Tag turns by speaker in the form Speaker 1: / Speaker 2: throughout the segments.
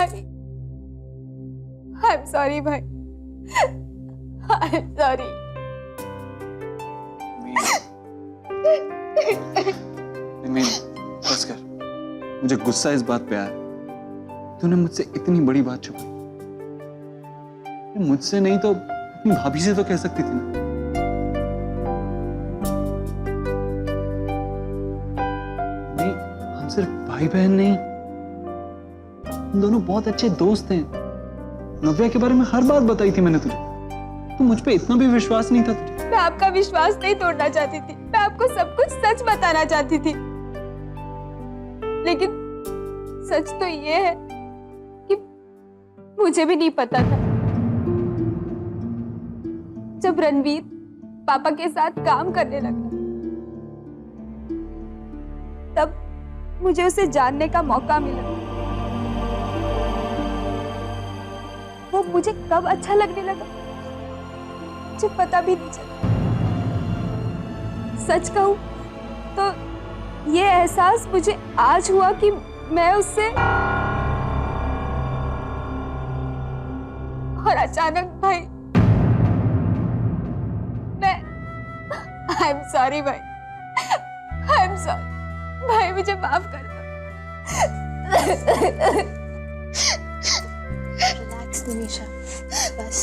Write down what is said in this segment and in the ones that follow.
Speaker 1: भाई, I am sorry भाई, I am sorry.
Speaker 2: बस कर, मुझे गुस्सा इस बात पे आया, तूने मुझसे इतनी बड़ी बात छुपाई। मुझसे नहीं तो अपनी भाभी से तो कह सकती थी ना। नहीं, हम सिर्फ भाई बहन नहीं, हम दोनों बहुत अच्छे दोस्त हैं। नव्या के बारे में हर बात बताई थी मैंने तुझे, तो मुझ पे इतना भी विश्वास नहीं था तुझे।
Speaker 1: मैं आपका विश्वास नहीं तोड़ना चाहती थी, मैं आपको सब कुछ सच बताना चाहती थी, लेकिन सच तो ये है कि मुझे भी नहीं पता था। जब रणवीर पापा के साथ काम करने लगा, तब मुझे उसे जानने का मौका मिला। वो मुझे कब अच्छा लगने लगा मुझे पता भी नहीं चला। सच कहूं तो ये एहसास मुझे आज हुआ कि मैं उससे, और अचानक भाई मैं, आई एम सॉरी भाई, आई एम सॉरी भाई, मुझे माफ कर दो।
Speaker 3: रिलैक्स निमिषा, बस।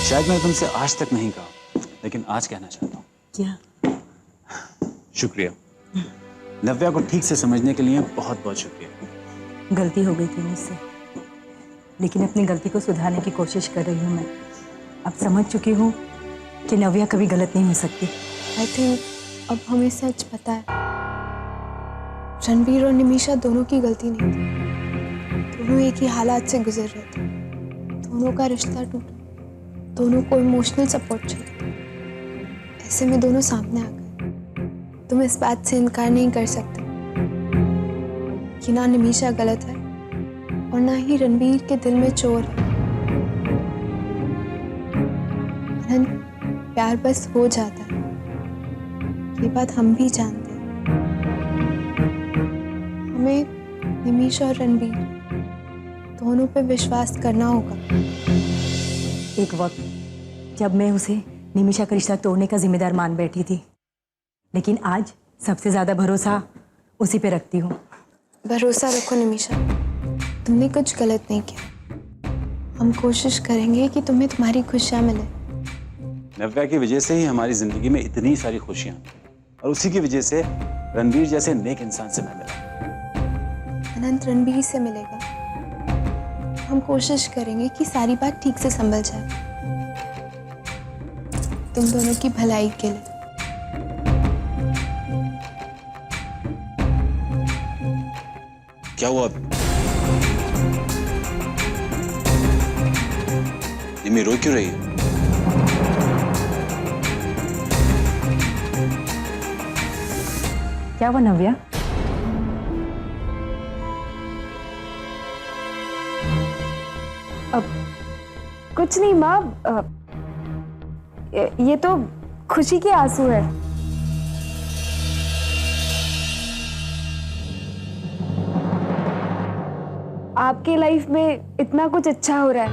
Speaker 4: शायद मैंने तुमसे आज तक नहीं कहा, लेकिन आज कहना चाहता हूँ।
Speaker 5: क्या?
Speaker 4: शुक्रिया। नव्या को ठीक से समझने के लिए बहुत बहुत शुक्रिया।
Speaker 5: गलती हो गई थी मुझसे, लेकिन अपनी गलती को सुधारने की कोशिश कर रही हूँ मैं। अब समझ चुकी हूँ कि नव्या कभी गलत नहीं हो सकती।
Speaker 3: आई थिंक अब हमें सच पता है, रणवीर और निमिषा दोनों की गलती नहीं थी। दोनों एक ही हालात से गुजर रहे थे, दोनों का रिश्ता टूटा, दोनों को इमोशनल सपोर्ट चाहिए। ऐसे में दोनों सामने आ गए। तुम इस बात से इनकार नहीं कर सकते कि ना निमिषा गलत है और ना ही रणवीर के दिल में चोर है। प्यार बस हो जाता है, ये बात हम भी जानते हैं। हमें निमिषा और रणवीर दोनों पे विश्वास करना होगा।
Speaker 5: एक वक्त जब मैं उसे निमिषा का रिश्ता तोड़ने का जिम्मेदार मान बैठी थी, लेकिन आज सबसे ज्यादा भरोसा उसी पे रखती हूँ।
Speaker 3: भरोसा रखो निमिषा, तुमने कुछ गलत नहीं किया। हम कोशिश करेंगे कि तुम्हें तुम्हारी खुशियाँ मिले।
Speaker 4: नव्या की वजह से ही हमारी जिंदगी में इतनी सारी खुशियां, और उसी की वजह से रणवीर जैसे नेक इंसान से मैं मिला।
Speaker 3: अनंत रणवीर से मिलेगा। हम कोशिश करेंगे कि सारी बात ठीक से संभल जाए, तुम दोनों की भलाई के लिए।
Speaker 4: क्या हुआ? निमी रो क्यों रही है?
Speaker 5: क्या हुआ नव्या?
Speaker 1: अब कुछ नहीं माँ, ये तो खुशी के आंसू है। आपके लाइफ में इतना कुछ अच्छा हो रहा है,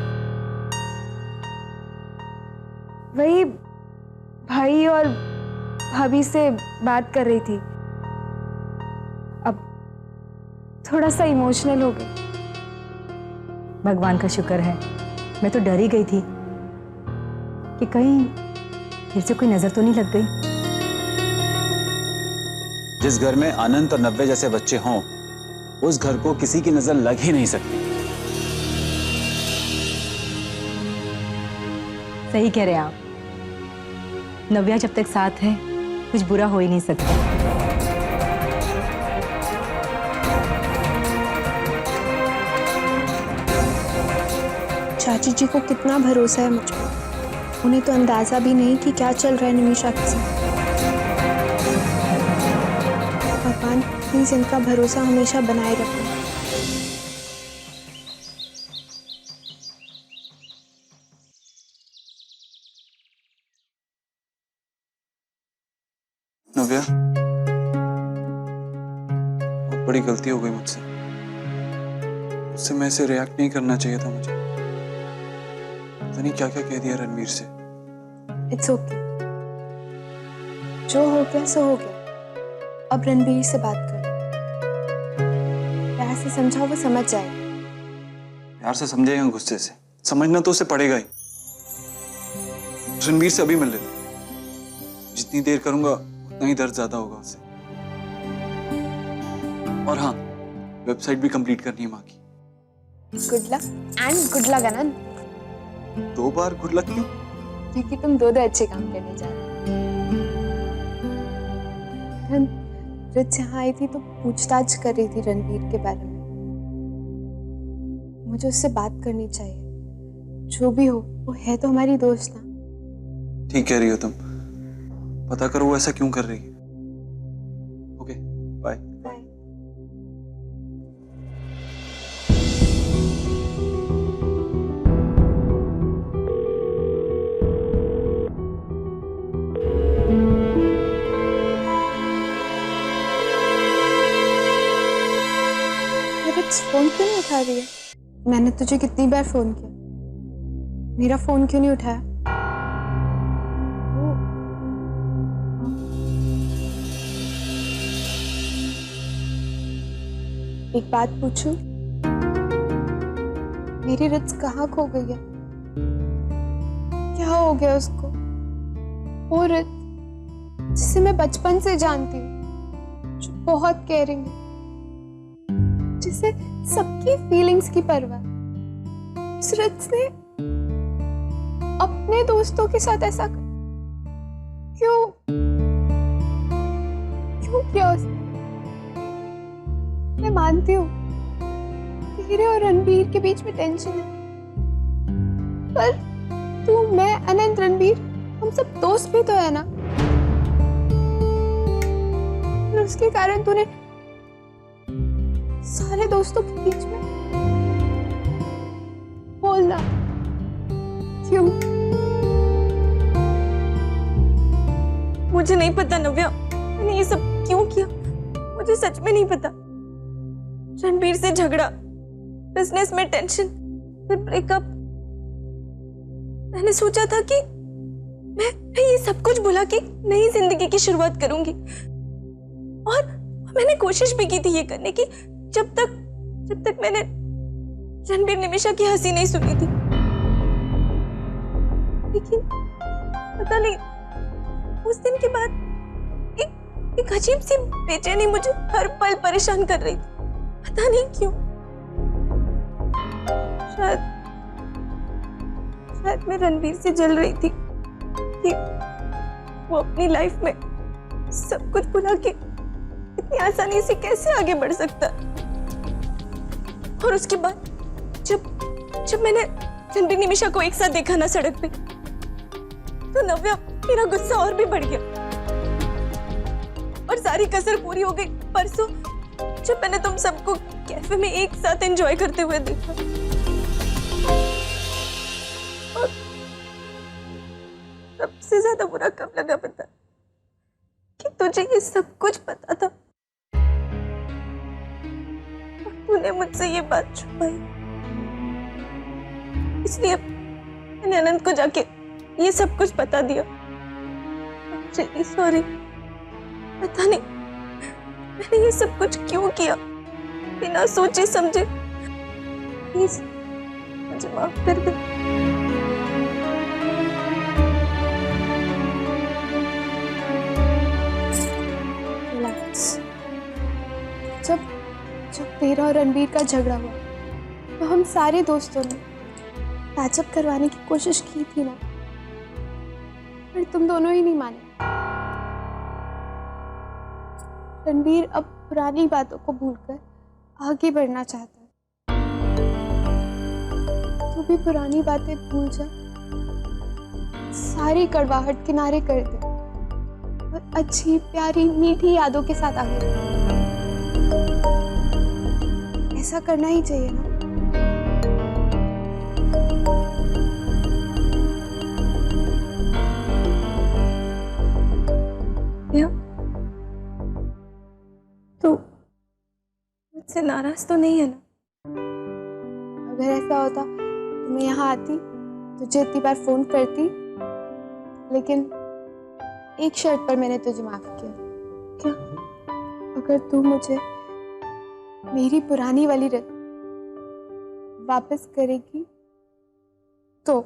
Speaker 1: वही भाई और भाभी से बात कर रही थी। अब थोड़ा सा इमोशनल हो गई।
Speaker 5: भगवान का शुक्र है, मैं तो डर ही गई थी कि कहीं फिर से कोई नजर तो नहीं लग गई।
Speaker 4: जिस घर में अनंत और नव्या जैसे बच्चे हों, उस घर को किसी की नजर लग ही नहीं सकती।
Speaker 5: सही कह रहे हैं आप। नव्या जब तक साथ है, कुछ बुरा हो ही नहीं सकता।
Speaker 3: चाची जी को कितना भरोसा है मुझ पर। उन्हें तो अंदाजा भी नहीं कि क्या चल रहा है निमिषा के साथ। भगवान प्लीज इनका भरोसा हमेशा बनाए रखना।
Speaker 2: नव्या, बहुत बड़ी गलती हो गई मुझसे। उससे मैं ऐसे रिएक्ट नहीं करना चाहिए था मुझे। पता नहीं क्या क्या कह दिया रणवीर से।
Speaker 3: इट्स ओके, जो हो गया सो हो गया। अब रणबीर से बात कर, प्यार से समझाओ, वो समझ जाएगा।
Speaker 2: प्यार से समझेगा गुस्से से? समझना तो उसे पड़ेगा ही। रणवीर से अभी मिल लेते, जितनी देर करूंगा उतना ही दर्द ज्यादा होगा उसे। और हाँ, वेबसाइट भी कंप्लीट करनी है माँ की।
Speaker 3: Good luck and good luck Anand.
Speaker 2: 2 bar good luck क्यों?
Speaker 3: क्योंकि तुम दो अच्छे काम करने जा रहे हो। रिच यहाँ आई थी तो पूछताछ कर रही थी रणवीर के बारे में। मुझे उससे बात करनी चाहिए। जो भी हो, वो है तो हमारी दोस्त ना।
Speaker 2: ठीक कह रही हो तुम। पता करो वो ऐसा क्यों कर रही है। Okay, bye.
Speaker 3: बाय। फोन क्यों नहीं उठा रही है? मैंने तुझे कितनी बार फोन किया, मेरा फोन क्यों नहीं उठाया? एक बात पूछूं? मेरी रिच कहाँ खो गई है? क्या हो गया उसको? वो रिच जिसे मैं बचपन से जानती हूँ, जो बहुत केयरिंग है, जिसे सबकी फीलिंग्स की परवाह। उस रिच ने अपने दोस्तों के साथ ऐसा क्यों किया उसने? मैं मानती हूँ तेरे और रणबीर के बीच में टेंशन है, पर तू, मैं, अनंत, रणबीर, हम सब दोस्त भी तो है ना। और उसके कारण तूने सारे दोस्तों के बीच में बोलना क्यों?
Speaker 6: मुझे नहीं पता नव्या, मैंने ये सब क्यों किया, मुझे सच में नहीं पता। रणबीर से झगड़ा, बिजनेस में टेंशन, फिर ब्रेकअप। मैंने सोचा था कि मैं ये सब कुछ भुला के नई जिंदगी की शुरुआत करूंगी, और मैंने कोशिश भी की थी ये करने की, जब तक मैंने रणबीर निमिषा की हंसी नहीं सुनी थी। लेकिन पता नहीं, उस दिन के बाद एक अजीब सी बेचैनी मुझे हर पल परेशान कर रही थी, पता नहीं क्यों। शायद मैं रणबीर से जल रही थी कि वो अपनी लाइफ में सब कुछ भुला के इतनी आसानी से कैसे आगे बढ़ सकता। और उसके बाद जब मैंने रणबीर निमिषा को एक साथ देखा ना सड़क पे, तो नव्या, मेरा गुस्सा और भी बढ़ गया, और सारी कसर पूरी हो गई परसों जब मैंने तुम सबको कैफे में एक साथ एंजॉय करते हुए देखा। और सबसे ज्यादा बुरा कब लगा पता, कि तुझे ये सब कुछ पता था और तूने मुझसे ये बात छुपाई। इसलिए मैंने अनंत को जाके ये सब कुछ बता दिया। रियली सॉरी, पता नहीं मैंने ये सब कुछ क्यों किया, बिना सोचे समझे। प्लीज मुझे माफ कर दे।
Speaker 3: रिलैक्स। जब तेरा और रणबीर का झगड़ा हुआ तो हम सारे दोस्तों ने पैचअप करवाने की कोशिश की थी ना, पर तुम दोनों ही नहीं माने। रणबीर अब पुरानी बातों को भूलकर आगे बढ़ना चाहता है। तू भी पुरानी बातें भूल जा, सारी कड़वाहट किनारे कर दे और अच्छी प्यारी मीठी यादों के साथ आगे बढ़। ऐसा करना ही चाहिए ना।
Speaker 6: तू मुझसे नाराज तो नहीं है ना?
Speaker 3: अगर ऐसा होता तो मैं यहाँ आती, तुझे इतनी बार फोन करती, लेकिन एक शर्त पर मैंने तुझे माफ किया। क्या? अगर तू मुझे मेरी पुरानी वाली रत वापस करेगी तो।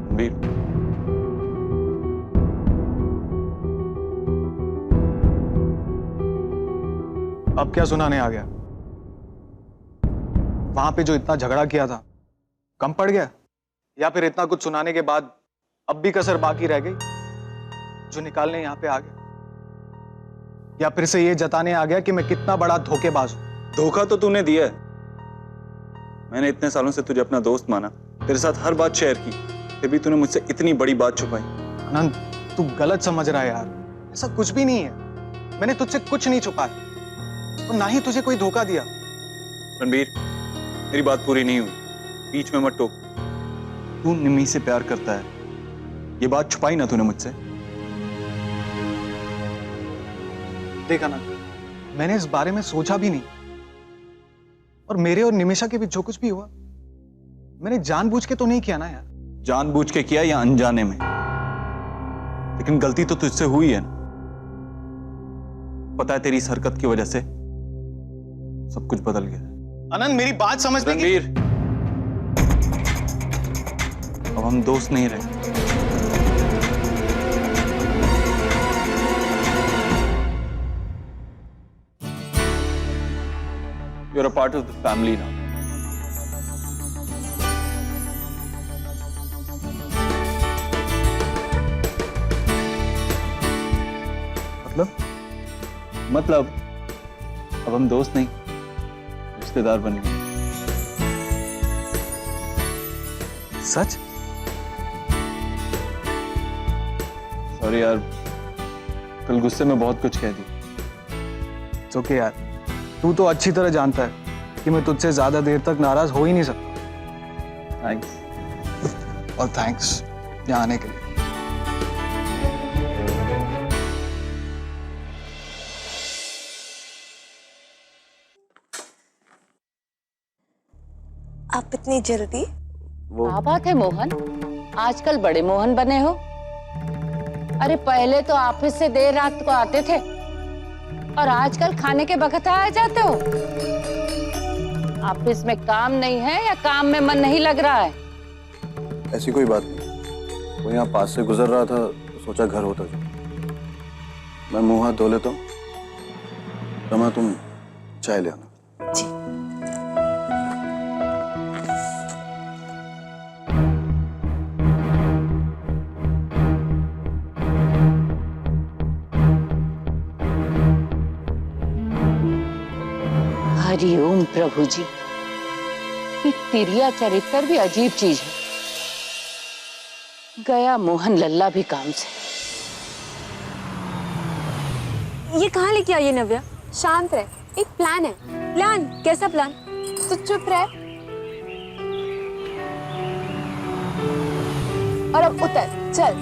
Speaker 4: रणबीर,
Speaker 7: अब क्या सुनाने आ गया? वहां पे जो इतना झगड़ा किया था कम पड़ गया, या फिर इतना कुछ सुनाने के बाद अब भी कसर बाकी रह गई जो निकालने यहां पे आ गया, या फिर से ये जताने आ गया कि मैं कितना बड़ा धोखेबाज हूं?
Speaker 4: धोखा तो तूने दिया है। मैंने इतने सालों से तुझे अपना दोस्त माना, तेरे साथ हर बात शेयर की, फिर भी तूने मुझसे इतनी बड़ी बात छुपाई।
Speaker 7: अनंत, तू गलत समझ रहा है यार, ऐसा कुछ भी नहीं है। मैंने तुझसे कुछ नहीं छुपाया और ना ही तुझे कोई धोखा दिया।
Speaker 4: रणबीर, मेरी बात पूरी नहीं हुई, बीच में मत टोक। तू निम्मी से प्यार करता है, ये बात छुपाई ना तूने मुझसे।
Speaker 7: देख अनंत, मैंने इस बारे में सोचा भी नहीं, और मेरे और निमिषा के बीच जो कुछ भी हुआ मैंने जानबूझ के तो नहीं किया ना यार।
Speaker 4: जानबूझ के किया या अनजाने में, लेकिन गलती तो तुझसे हुई है ना। पता है तेरी इस हरकत की वजह से सब कुछ बदल गया।
Speaker 7: अनंत, मेरी बात समझने की।
Speaker 4: रणबीर, अब हम दोस्त नहीं रहे। You're a part of the family now. मतलब अब हम दोस्त नहीं, रिश्तेदार बन गए।
Speaker 7: सच?
Speaker 4: सॉरी यार, कल गुस्से में बहुत कुछ कह दिया।
Speaker 7: It's okay यार, तू तो अच्छी तरह जानता है कि मैं तुझसे ज्यादा देर तक नाराज हो ही नहीं सकता।
Speaker 4: थैंक्स।
Speaker 7: और थैंक्स यहाँ आने के लिए।
Speaker 6: आप इतनी जल्दी?
Speaker 8: क्या बात है मोहन, आजकल बड़े मोहन बने हो। अरे पहले तो ऑफिस से देर रात को आते थे और आजकल खाने के वक्त आ जाते हो। ऑफिस में काम नहीं है या काम में मन नहीं लग रहा है?
Speaker 9: ऐसी कोई बात नहीं, वो यहाँ पास से गुजर रहा था तो सोचा घर होता जो। मैं मुंह हाथ धो लेता हूँ। रमा, तुम चाय ले आना।
Speaker 6: जी।
Speaker 8: हरिओम प्रभु जी, ये तिरिया चरित्र भी अजीब चीज है। गया मोहन लल्ला भी काम से।
Speaker 3: ये कहाँ लेके आई है नव्या? शांत रह, एक प्लान है। प्लान? कैसा प्लान? तो चुप रह और अब उतर, चल।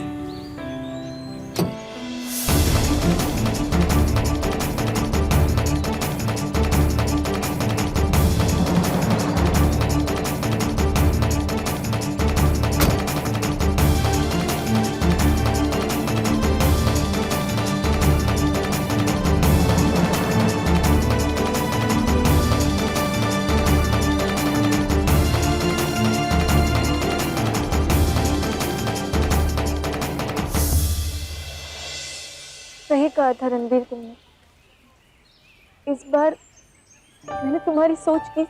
Speaker 1: सही कहा था रणबीर तुमने। इस बार मैंने तुम्हारी सोच की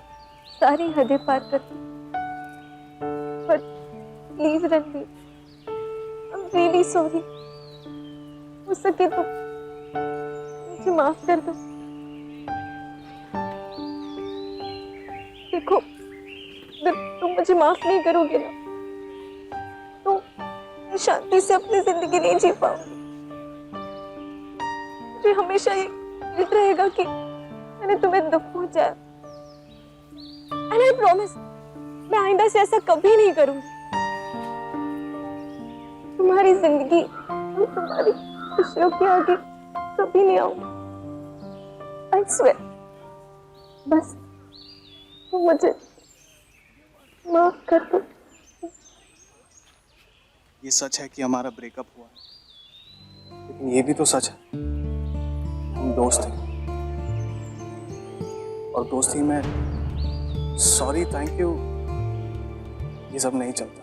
Speaker 1: सारी हदें पार कर दी। पर please Ranbir, I am really sorry. हो सके तो मुझे माफ कर दो। देखो, अगर तुम मुझे माफ नहीं करोगे ना, तो मैं शांति से अपनी जिंदगी नहीं जी पाऊंगी। मुझे हमेशा ये गिल्ट रहेगा कि मैंने तुम्हें दुख पहुंचाया। एंड आई प्रॉमिस मैं आइंदा से ऐसा कभी नहीं करूंगी। तुम्हारी जिंदगी और तुम्हारी खुशियों के आगे कभी नहीं आऊंगी। I swear. बस तुम मुझे माफ कर दो।
Speaker 7: ये सच है कि हमारा ब्रेकअप हुआ है, लेकिन ये भी तो सच है हम दोस्त हैं, और दोस्ती में सॉरी थैंक यू ये सब नहीं चलता।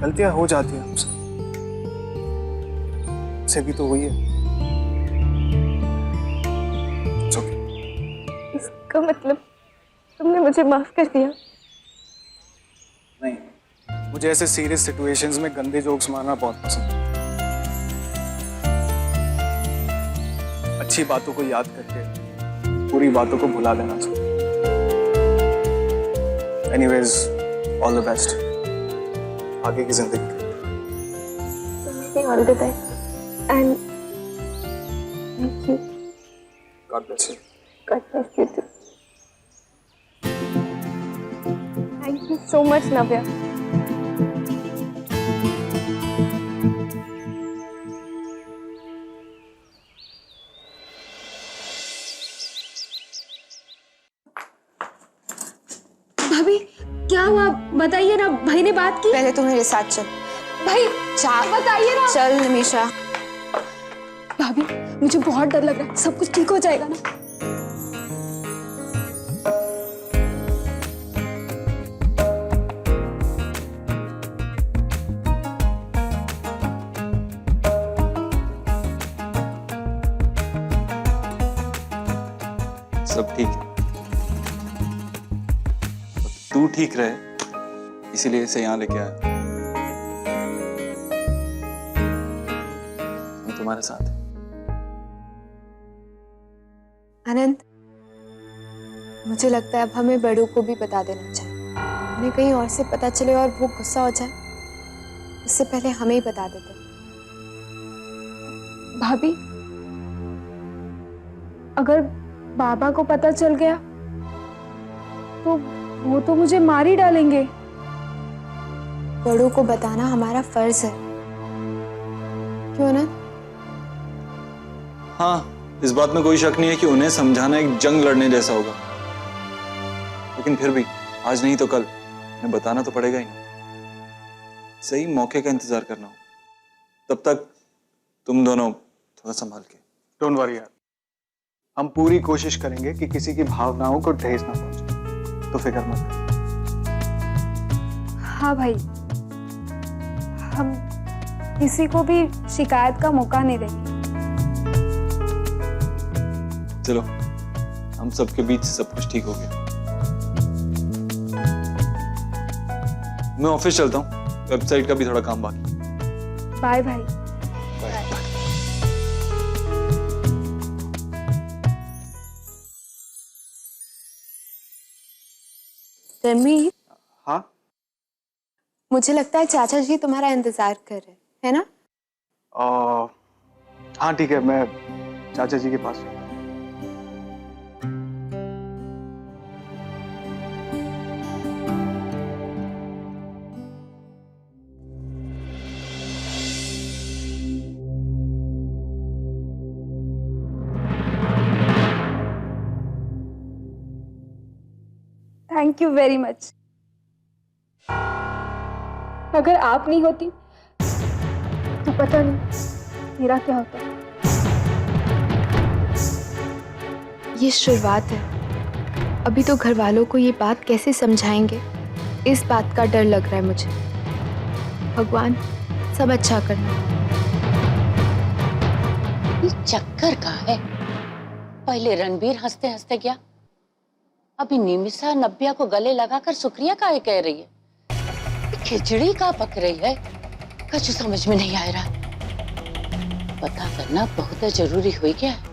Speaker 7: गलतियां हो जाती हैं हमसे, से भी तो हुई है। It's okay.
Speaker 1: इसका मतलब तुमने मुझे माफ कर दिया?
Speaker 7: नहीं, मुझे ऐसे सीरियस सिचुएशंस में गंदे जोक्स मारना बहुत पसंद है। अच्छी बातों को याद करके बुरी बातों को भुला देना चाहिए। एनीवेज, ऑल द बेस्ट आगे की जिंदगी।
Speaker 1: All the best and thank you.
Speaker 7: God bless you.
Speaker 1: God bless you too. Thank you so much, Navya.
Speaker 3: भाभी क्या हुआ बताइए ना, भाई ने बात की?
Speaker 6: पहले तुम मेरे साथ चल।
Speaker 3: भाई बताइए ना।
Speaker 6: चल निमिषा।
Speaker 3: भाभी मुझे बहुत डर लग रहा है, सब कुछ ठीक हो जाएगा ना?
Speaker 4: सब ठीक है, तू ठीक रहे इसीलिए इसे यहाँ लेके आया। हम तुम्हारे साथ हैं।
Speaker 3: आनंद, मुझे लगता है अब हमें बड़ों को भी बता देना चाहिए। उन्हें कहीं और से पता चले और वो गुस्सा हो जाए, उससे पहले हमें ही बता देते।
Speaker 6: भाभी अगर बाबा को पता चल गया तो वो तो मुझे मार ही डालेंगे।
Speaker 3: बड़ों को बताना हमारा फर्ज है, क्यों ना?
Speaker 4: हाँ, इस बात में कोई शक नहीं है कि उन्हें समझाना एक जंग लड़ने जैसा होगा, लेकिन फिर भी आज नहीं तो कल उन्हें बताना तो पड़ेगा ही ना। सही मौके का इंतजार करना हो, तब तक तुम दोनों थोड़ा संभाल के।
Speaker 7: डोंट वरी यार, हम पूरी कोशिश करेंगे कि किसी की भावनाओं को ठेस ना पहुंचे, तो फिक्र मत कर।
Speaker 6: हाँ भाई, हम किसी को भी शिकायत का मौका नहीं देंगे।
Speaker 4: चलो, हम सबके बीच सब कुछ ठीक हो गया। मैं ऑफिस चलता हूँ, वेबसाइट का भी थोड़ा काम बाकी।
Speaker 6: बाय भाई।
Speaker 3: रणवीर,
Speaker 7: हाँ
Speaker 3: मुझे लगता है चाचा जी तुम्हारा इंतजार कर रहे हैं, है ना?
Speaker 7: हाँ ठीक है, मैं चाचा जी के पास चलता हूँ।
Speaker 6: Thank you very much. अगर आप नहीं होती तो पता नहीं मेरा क्या होता।
Speaker 3: ये शुरुआत है, अभी तो घर वालों को ये बात कैसे समझाएंगे, इस बात का डर लग रहा है मुझे। भगवान सब अच्छा करना।
Speaker 8: ये चक्कर का है, पहले रणबीर हंसते हंसते गया, अभी निमिषा नव्या को गले लगाकर शुक्रिया काहे कह रही है। खिचड़ी का पक रही है, कुछ समझ में नहीं आ रहा। पता करना बहुत जरूरी हो गया है।